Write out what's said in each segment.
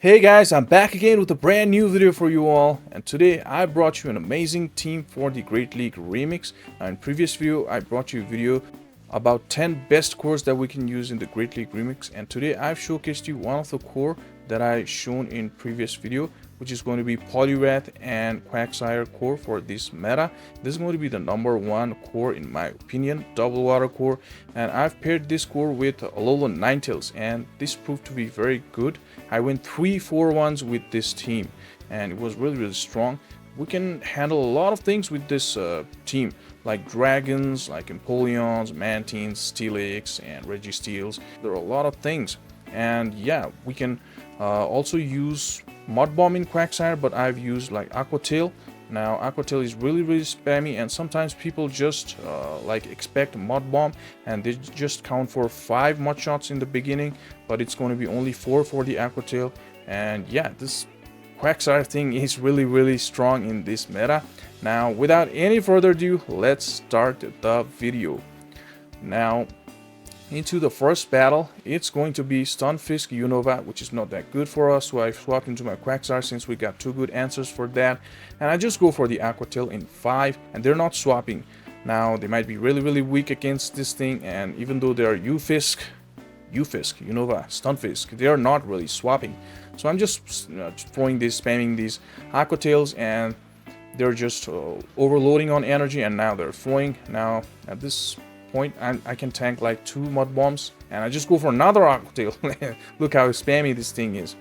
Hey guys, I'm back again with a brand new video for you all, and today I brought you an amazing team for the Great League Remix. Now in previous video I brought you a video about 10 best cores that we can use in the Great League Remix, and today I've showcased you one of the core that I shown in previous video, which is going to be Poliwrath and Quagsire core for this meta. This is going to be the #1 core in my opinion, double water core, and I've paired this core with Alolan Ninetales, and this proved to be very good. I went 3-4-1s with this team, and it was really strong. We can handle a lot of things with this team, like dragons, like Empoleons, Mantines, Steelix, and Registeels. There are a lot of things, and yeah, we can also use Mud Bomb in Quagsire, but I've used like Aqua Tail. Now Aqua Tail is really spammy, and sometimes people just like expect Mud Bomb and they just count for 5 mud shots in the beginning, but it's going to be only 4 for the Aqua Tail. And yeah, this Quagsire thing is really strong in this meta. Now without any further ado, let's start the video. Now into the first battle, it's going to be Stunfisk Unova, which is not that good for us, so I swapped into my Quagsire since we got 2 good answers for that, and I just go for the Aqua Tail in 5, and they're not swapping. Now they might be really weak against this thing, and even though they're Ufisk, Unova, Stunfisk, they are not really swapping. So I'm just spamming these Aqua Tails, and they're just overloading on energy, and now they're flowing. Now at this point I can tank like 2 Mud Bombs, and I just go for another Aqua Tail. Look how spammy this thing is.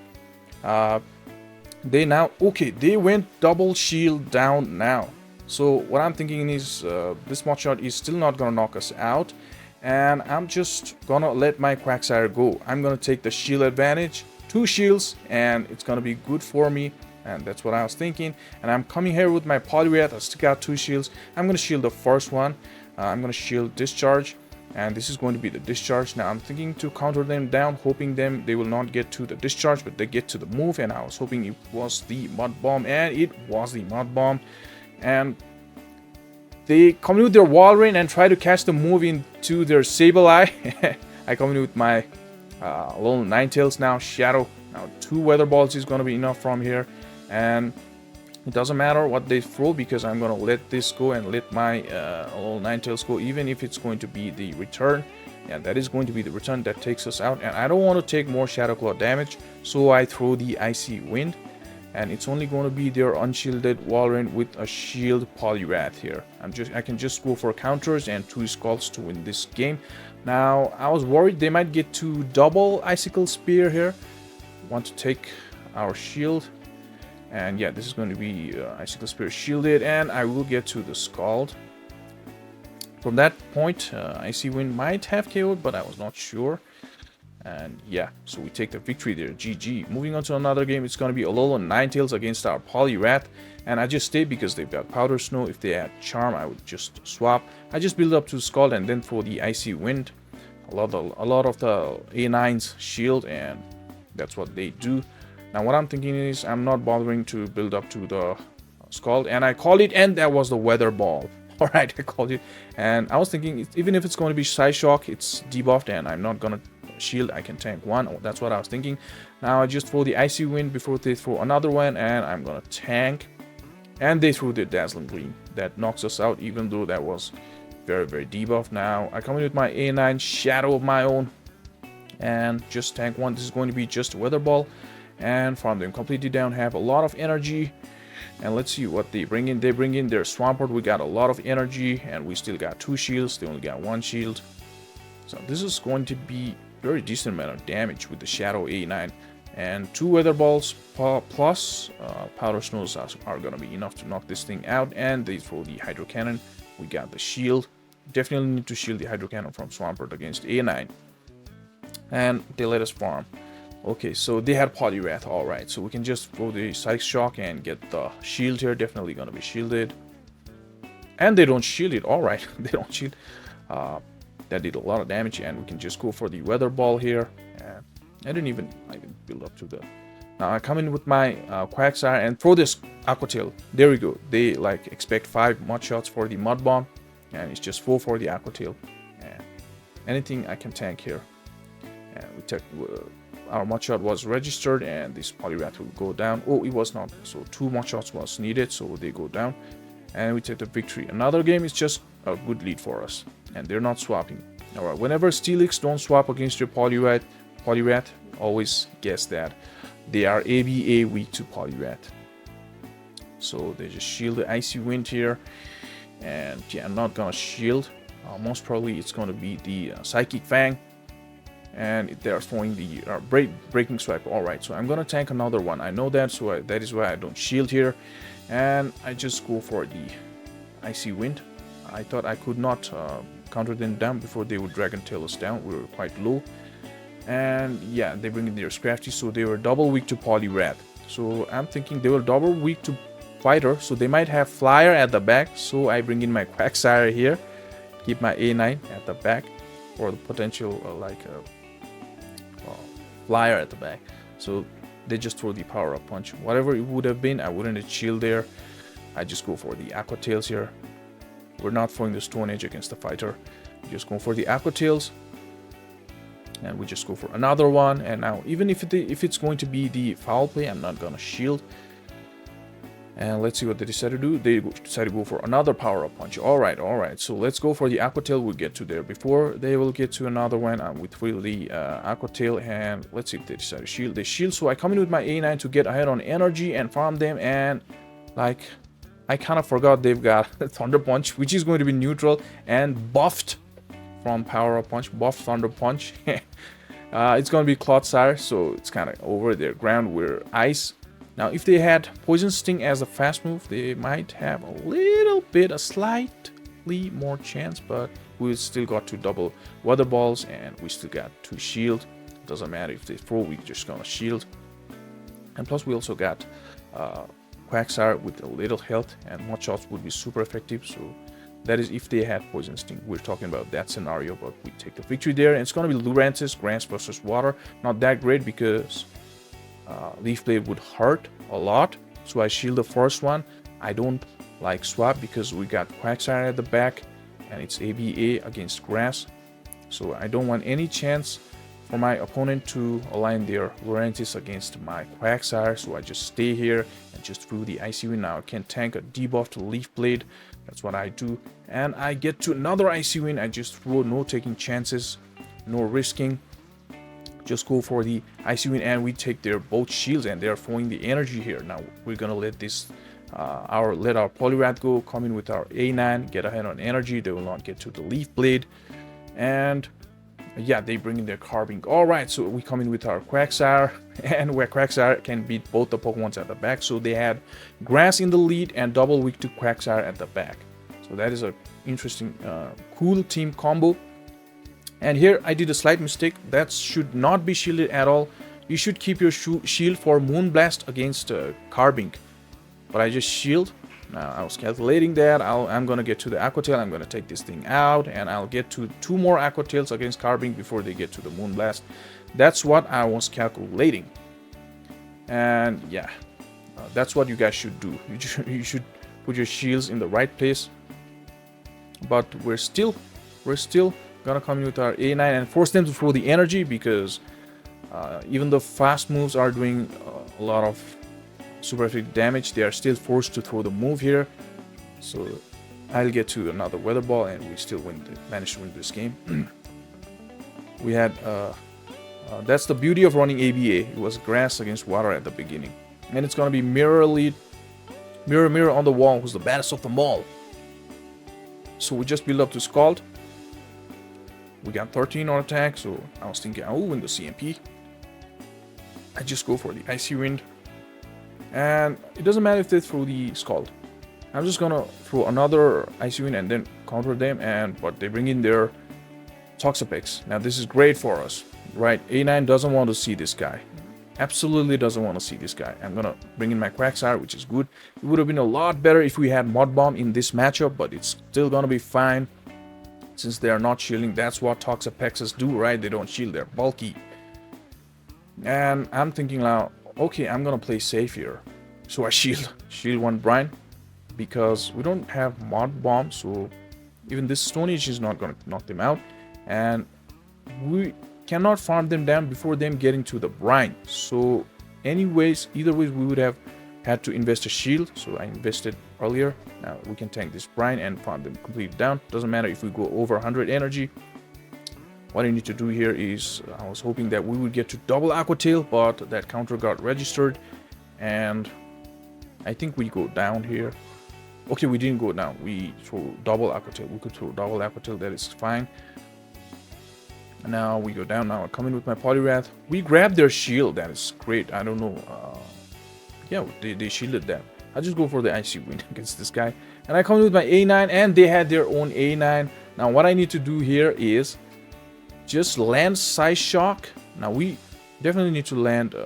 They went double shield down now. So what I'm thinking is this mud shot is still not gonna knock us out, and I'm just gonna let my Quagsire go. I'm gonna take the shield advantage, 2 shields, and it's gonna be good for me. And that's what I was thinking. And I'm coming here with my Poliwrath. I still got 2 shields. I'm gonna shield the first one. I'm gonna shield Discharge, and this is going to be the Discharge. Now I'm thinking to counter them down, hoping they will not get to the Discharge, but they get to the move, and I was hoping it was the Mud Bomb, and it was the Mud Bomb. And they come in with their Wall Rain and try to catch the move into their Sableye. I come in with my Alolan Ninetales now, Shadow. Now 2 Weather Balls is gonna be enough from here, and it doesn't matter what they throw because I'm gonna let this go and let my Alolan Ninetales go, even if it's going to be the return. Yeah, that is going to be the return that takes us out, and I don't want to take more Shadow Claw damage, so I throw the Icy Wind, and it's only going to be their unshielded Walrein with a shield Poliwrath here. I can just go for counters and 2 Scalds to win this game. Now I was worried they might get to double Icicle Spear here. Want to take our shield. And yeah, this is going to be Icicle Spear shielded, and I will get to the Scald. From that point, Icy Wind might have KO'd, but I was not sure. And yeah, so we take the victory there, GG. Moving on to another game, it's going to be Alolan Ninetales against our Poliwrath. And I just stayed because they've got Powder Snow. If they had Charm, I would just swap. I just build up to Scald and then throw the Icy Wind. A lot of the A9s shield, and that's what they do. Now what I'm thinking is I'm not bothering to build up to the Scald, and I called it, and that was the Weather Ball. Alright, I called it, and I was thinking even if it's going to be Psyshock, it's debuffed and I'm not gonna shield, I can tank 1. That's what I was thinking. Now I just throw the Icy Wind before they throw another one, and I'm gonna tank, and they threw the Dazzling Gleam. That knocks us out, even though that was very debuffed. Now I come in with my A9 Shadow of my own and just tank 1. This is going to be just a Weather Ball, and farm them completely down, have a lot of energy. And let's see what they bring in. They bring in their Swampert. We got a lot of energy, and we still got 2 shields. They only got 1 shield, so this is going to be very decent amount of damage with the Shadow A9, and 2 Weather Balls plus Powder Snows are gonna be enough to knock this thing out. And they throw the Hydro Cannon. We got the shield. Definitely need to shield the Hydro Cannon from Swampert against A9, and they let us farm. Okay, so they had Poliwrath, alright, so we can just throw the Psych Shock and get the shield here. Definitely gonna be shielded. And they don't shield it, alright, they don't shield. That did a lot of damage, and we can just go for the Weather Ball here. And I didn't build up to the... Now I come in with my Quagsire and throw this Aqua Tail. There we go. They like expect 5 Mud Shots for the Mud Bomb, and it's just 4 for the Aqua Tail. And anything I can tank here. And we take... our mudshot was registered, and this Poliwrath will go down. Oh, it was not. So 2 mudshots was needed, so they go down, and we take the victory. Another game is just a good lead for us, and they're not swapping. All right, whenever Steelix don't swap against your Poliwrath, always guess that they are ABA weak to Poliwrath. So they just shield the Icy Wind here, and yeah, I'm not gonna shield. Most probably it's gonna be the Psychic Fang, and they're throwing the Breaking Swipe. All right, so I'm gonna tank another one. I know that, so that is why I don't shield here, and I just go for the Icy Wind. I thought I could not counter them down before they would Dragon Tail us down. We were quite low, and yeah, they bring in their Scrafty, so they were double weak to Poliwrath. So I'm thinking they were double weak to Fighter, so they might have Flyer at the back. So I bring in my Quagsire here, keep my A9 at the back for the potential Flyer at the back. So they just throw the Power Up Punch. Whatever it would have been, I wouldn't have shield there. I just go for the Aqua Tails here. We're not throwing the Stone Edge against the Fighter. We just go for the Aqua Tails, and we just go for another one. And now, even if it's going to be the foul play, I'm not gonna shield. And let's see what they decide to do. They decide to go for another Power-Up Punch. Alright. So let's go for the Aqua Tail. We'll get to there before they will get to another one. We throw the Aqua Tail, and let's see if they decide to shield. They shield, so I come in with my A9 to get ahead on energy and farm them. And like, I kind of forgot they've got Thunder Punch, which is going to be neutral and buffed from Power-Up Punch. Buffed Thunder Punch. It's going to be Clodsire, so it's kind of over their ground. We're Ice. Now, if they had Poison Sting as a fast move, they might have a slightly more chance, but we still got 2 double Weather Balls, and we still got 2 shield. Doesn't matter if they throw, we're just gonna shield. And plus, we also got Quagsire with a little health, and Mudshots would be super effective. So that is if they had Poison Sting. We're talking about that scenario, but we take the victory there. And it's gonna be Lurantis, Grass versus Water. Not that great because Leaf Blade would hurt a lot, so I shield the first one. I don't like swap because we got Quagsire at the back, and it's ABA against Grass, so I don't want any chance for my opponent to align their Lurantis against my Quagsire. So I just stay here and just through the Icy Wind. Now I can tank a debuff to Leaf Blade. That's what I do, and I get to another Icy Wind. I just throw, no taking chances, no risking. Just go for the Icy Wind, and we take their both shields, and they're throwing the energy here. Now we're gonna let this our Poliwrath go, come in with our A9, get ahead on energy. They will not get to the Leaf Blade, and yeah, they bring in their Carbink. All right, so we come in with our Quagsire, and where Quagsire can beat both the Pokemons at the back. So they had Grass in the lead and double weak to Quagsire at the back. So that is a interesting, cool team combo. And here I did a slight mistake. That should not be shielded at all. You should keep your shield for Moonblast against Carbink. But I just shield. Now I was calculating that. I'm gonna get to the Aqua Tail. I'm gonna take this thing out, and I'll get to 2 more Aqua Tails against Carbink before they get to the Moonblast. That's what I was calculating. And yeah, that's what you guys should do. You should put your shields in the right place. But we're still gonna come in with our A9 and force them to throw the energy, because even though fast moves are doing a lot of super effective damage, they are still forced to throw the move here. So I'll get to another Weather Ball, and we still managed to win this game. We had that's the beauty of running ABA. It was Grass against Water at the beginning, and it's gonna be mirror on the wall, who's the baddest of them all. So we just build up to Scald. We got 13 on attack, so I was thinking I will win the CMP. I just go for the Icy Wind, and it doesn't matter if they throw the Scald. I'm just gonna throw another Icy Wind and then counter them, but they bring in their Toxapex. Now this is great for us, right? A9 doesn't want to see this guy. Absolutely doesn't want to see this guy. I'm gonna bring in my Quagsire, which is good. It would have been a lot better if we had Mud Bomb in this matchup, but it's still gonna be fine. Since they are not shielding, that's what Toxapexes do, right? They don't shield, they're bulky. And I'm thinking now, okay, I'm gonna play safe here. So I shield one Brine, because we don't have Mud Bomb, so even this Stone Edge is not gonna knock them out. And we cannot farm them down before them getting to the brine. So anyways, either way, we would have had to invest a shield. So I invested earlier. Now we can tank this brine and farm them completely down. Doesn't matter if we go over 100 energy. What I need to do here is, I was hoping that we would get to double Aqua Tail, but that counter got registered, and I think we go down here. Okay, we didn't go down. We throw double Aqua Tail. We could throw double Aqua Tail. That is fine. Now we go down. Now I come in with my Poliwrath. We grab their shield. That is great. I don't know. Yeah, they shielded that. I just go for the Icy Wind against this guy. And I come in with my A9, and they had their own A9. Now what I need to do here is just land Psy Shock. Now we definitely need to land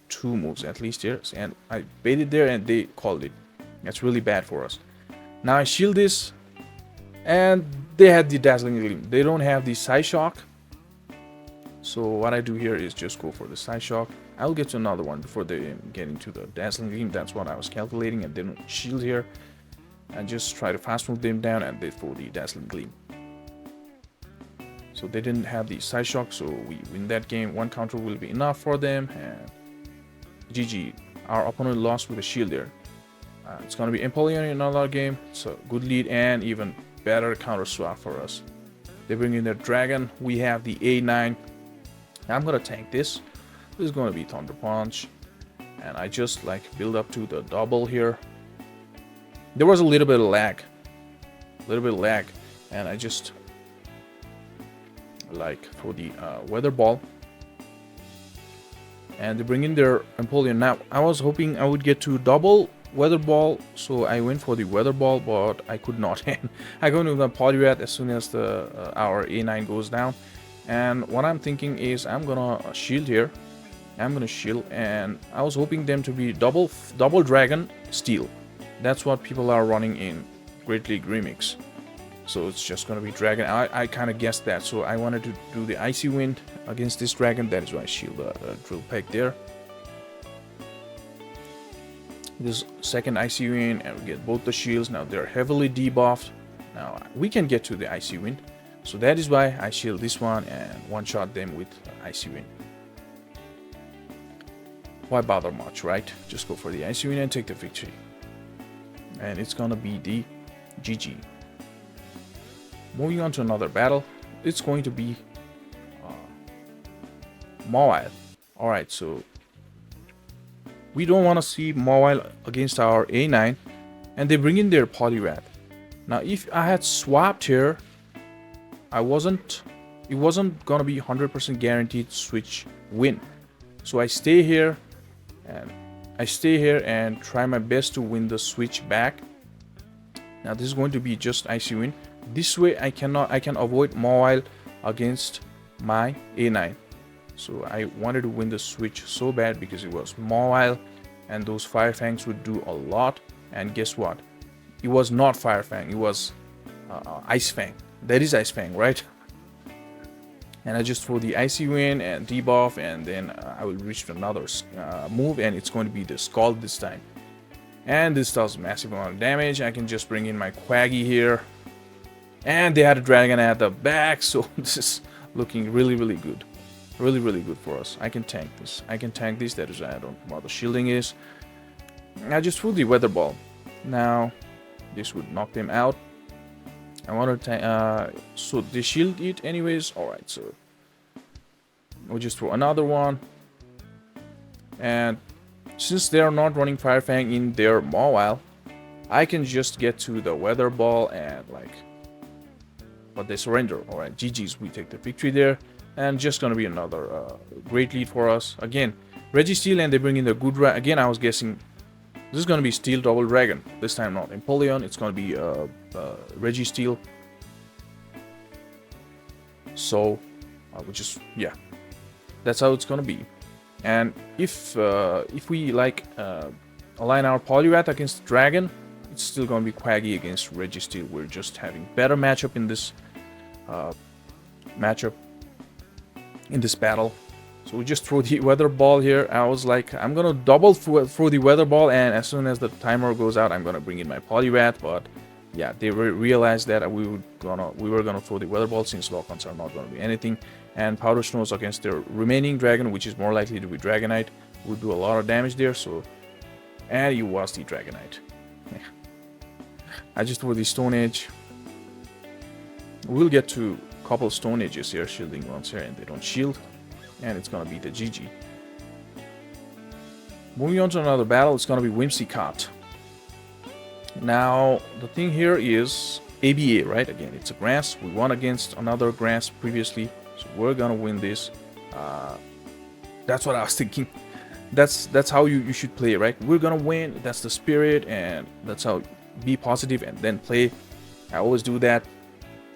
2 moves at least here. And I baited there and they called it. That's really bad for us. Now I shield this, and they had the Dazzling Gleam. They don't have the Psy Shock. So what I do here is just go for the Psy Shock. I'll get to another one before they get into the Dazzling Gleam. That's what I was calculating, and they don't shield here. And just try to fast move them down, and they throw the Dazzling Gleam. So they didn't have the Psy Shock, so we win that game. 1 counter will be enough for them, and GG. Our opponent lost with a shield there. It's going to be Empoleon in another game. It's a good lead and even better counter swap for us. They bring in their Dragon. We have the A9. I'm going to tank this. This is going to be Thunder Punch. And I just like build up to the double here. There was a little bit of lag. And I just like throw the Weather Ball. And they bring in their Empoleon. Now, I was hoping I would get to double Weather Ball, so I went for the Weather Ball, but I could not. I go into the Poliwrath as soon as the our A9 goes down. And what I'm thinking is I'm gonna shield here. I'm gonna shield, and I was hoping them to be double Dragon Steel. That's what people are running in Great League Remix. So it's just gonna be Dragon. I kind of guessed that, so I wanted to do the Icy Wind against this Dragon. That is why I shield the Drill Peck there. This second Icy Wind, and we get both the shields. Now they're heavily debuffed. Now we can get to the Icy Wind, so that is why I shield this one and one-shot them with Icy Wind. Why bother much, right? Just go for the Icy Wind and take the victory. And it's gonna be the GG. Moving on to another battle, it's going to be Mawile. Alright, so we don't want to see Mawile against our A9, and they bring in their Poliwrath. Now, if I had swapped here, it wasn't gonna be 100% guaranteed switch win. So I stay here, and try my best to win the switch back. Now this is going to be just Icy Wind. This way I can avoid Mawile against my A9. So I wanted to win the switch so bad because it was Mawile, and those Fire Fangs would do a lot. And guess what? It was not Fire Fang, it was Ice Fang. That is Ice Fang, right? And I just throw the Icy Wind and debuff, and then I will reach another move, and it's going to be the Scald this time. And this does massive amount of damage. I can just bring in my Quaggy here. And they had a Dragon at the back, so this is looking really, really good. Really, really good for us. I can tank this. That is, I don't know what the shielding is. I just threw the Weather Ball. Now, this would knock them out. I want to tank. So they shield it anyways. Alright, so we'll just throw another one. And since they are not running Fire Fang in their Mawile, I can just get to the Weather Ball and but they surrender. Alright, GG's, we take the victory there. And just gonna be another great lead for us. Again, Registeel, and they bring in the good again, I was guessing this is gonna be Steel Double Dragon. This time not Empoleon, it's gonna be Registeel. So yeah, that's how it's gonna be. And if we align our Poliwrath against Dragon, it's still gonna be Quaggy against Registeel. We're just having better matchup in this battle. So we just throw the Weather Ball here. I was like, I'm gonna double throw the Weather Ball, and as soon as the timer goes out, I'm gonna bring in my Poliwrath, but yeah, they realized that we were gonna throw the weather ball since lock-ons are not gonna be anything, and powder snows against their remaining dragon, which is more likely to be Dragonite, would do a lot of damage there. So, and you was the Dragonite. Yeah. I just threw the Stone Edge. We'll get to a couple Stone Edges here, shielding ones here, and they don't shield, and it's gonna be the GG. Moving on to another battle, it's gonna be Whimsicott. Now, the thing here is ABA, right? Again, it's a grass. We won against another grass previously, so we're gonna win this. That's what I was thinking. That's how you should play, right? We're gonna win. That's the spirit, and that's how. Be positive and then play. I always do that.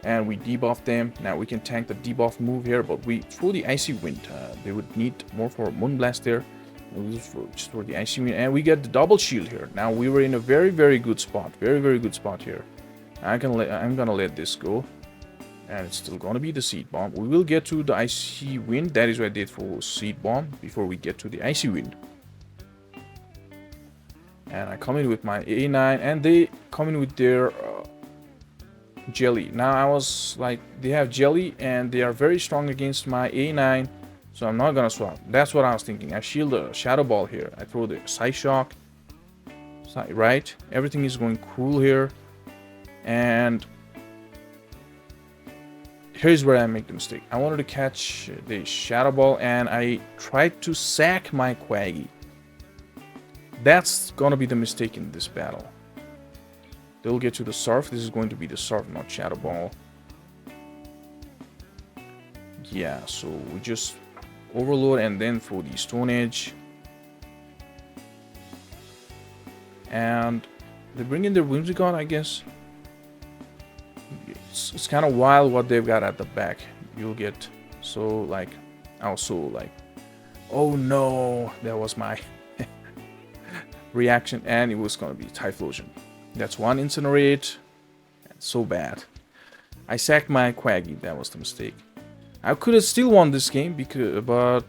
And we debuff them. Now we can tank the debuff move here, but we throw the Icy Wind. They would need more for Moonblast there. We'll just throw the Icy Wind, and we get the double shield here. Now we were in a very, very good spot. Very, very good spot here. I'm gonna let this go, and it's still gonna be the Seed Bomb. We will get to the Icy Wind. That is why they throw Seed Bomb before we get to the Icy Wind. And I come in with my A9, and they come in with their Jelly. Now I was like, they have Jelly, and they are very strong against my A9, so I'm not gonna swap. That's what I was thinking. I shield a Shadow Ball here. I throw the Psyshock. Right? Everything is going cool here. And here's where I make the mistake. I wanted to catch the Shadow Ball, and I tried to sack my Quaggy. That's gonna be the mistake in this battle. They'll get to the Surf. This is going to be the Surf, not Shadow Ball. Yeah, so we just overload and then throw the Stone Edge. And they bring in their Whimsicott, I guess. It's kind of wild what they've got at the back. You'll get so like, also like, oh no, that was my reaction, and it was gonna be Typhlosion. That's one Incinerate. That's so bad. I sacked my Quaggy. That was the mistake. I could have still won this game but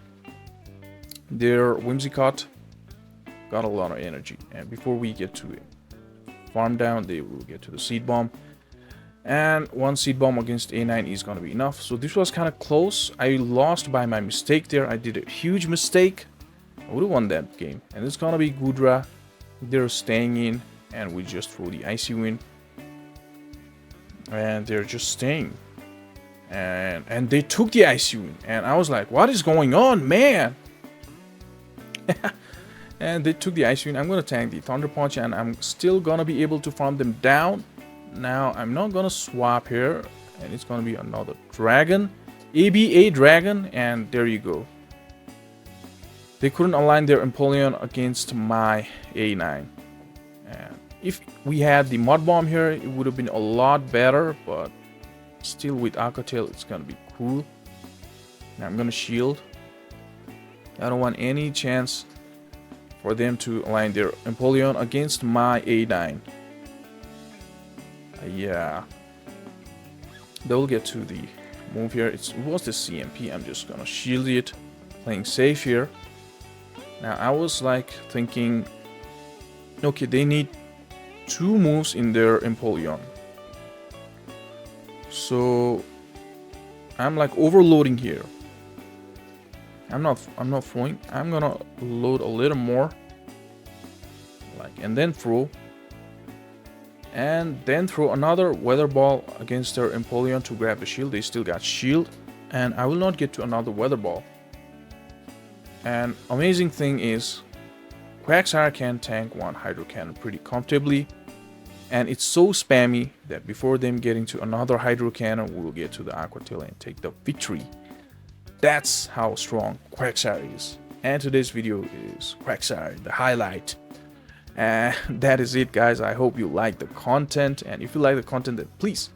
their Whimsicott got a lot of energy. And before we get to it, farm down, they will get to the Seed Bomb. And one Seed Bomb against A9 is gonna be enough. So this was kind of close. I lost by my mistake there. I did a huge mistake. I would have won that game. And it's gonna be Goodra. They're staying in, and we just throw the Icy Wind. And they're just staying. And they took the Icy Wind. And I was like, what is going on, man? And they took the Icy Wind. I'm gonna tank the Thunder Punch, and I'm still gonna be able to farm them down. Now I'm not gonna swap here, and it's gonna be another Dragon. ABA Dragon, and there you go. They couldn't align their Empoleon against my A9. And if we had the Mud Bomb here, it would have been a lot better, but still with Aqua Tail, it's gonna be cool. Now I'm gonna shield. I don't want any chance for them to align their Empoleon against my A9. Yeah. They'll get to the move here. It was the CMP. I'm just gonna shield it, playing safe here. Now I was like thinking, okay, they need 2 moves in their Empoleon. So I'm like overloading here. I'm not throwing. I'm gonna load a little more. Like, and then throw. And then throw another Weather Ball against their Empoleon to grab the shield. They still got shield. And I will not get to another Weather Ball. And amazing thing is, Quagsire can tank one Hydro Cannon pretty comfortably. And it's so spammy that before them getting to another Hydro Cannon, we'll get to the Aqua Tail and take the victory. That's how strong Quagsire is. And today's video is Quagsire, the highlight. And that is it, guys. I hope you like the content. And if you like the content, then please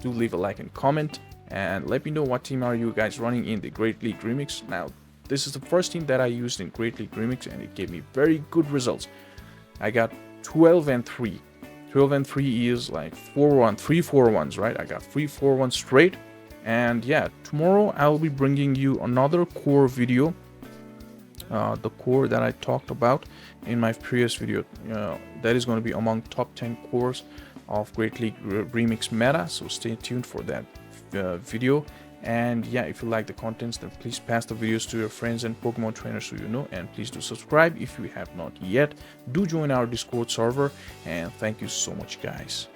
do leave a like and comment. And let me know what team are you guys running in the Great League Remix. Now, this is the first team that I used in Great League Remix, and it gave me very good results. I got 12 and 3. 12 and 3 is like 4-1, 3-4-1s, right? I got 3-4-1 straight. And yeah, tomorrow I'll be bringing you another core video. The core that I talked about in my previous video. That is going to be among top 10 cores of Great League Remix meta, so stay tuned for that video. And yeah, if you like the contents, then please pass the videos to your friends and Pokemon trainers who you know, and please do subscribe if you have not yet. Do join our Discord server, and thank you so much, guys.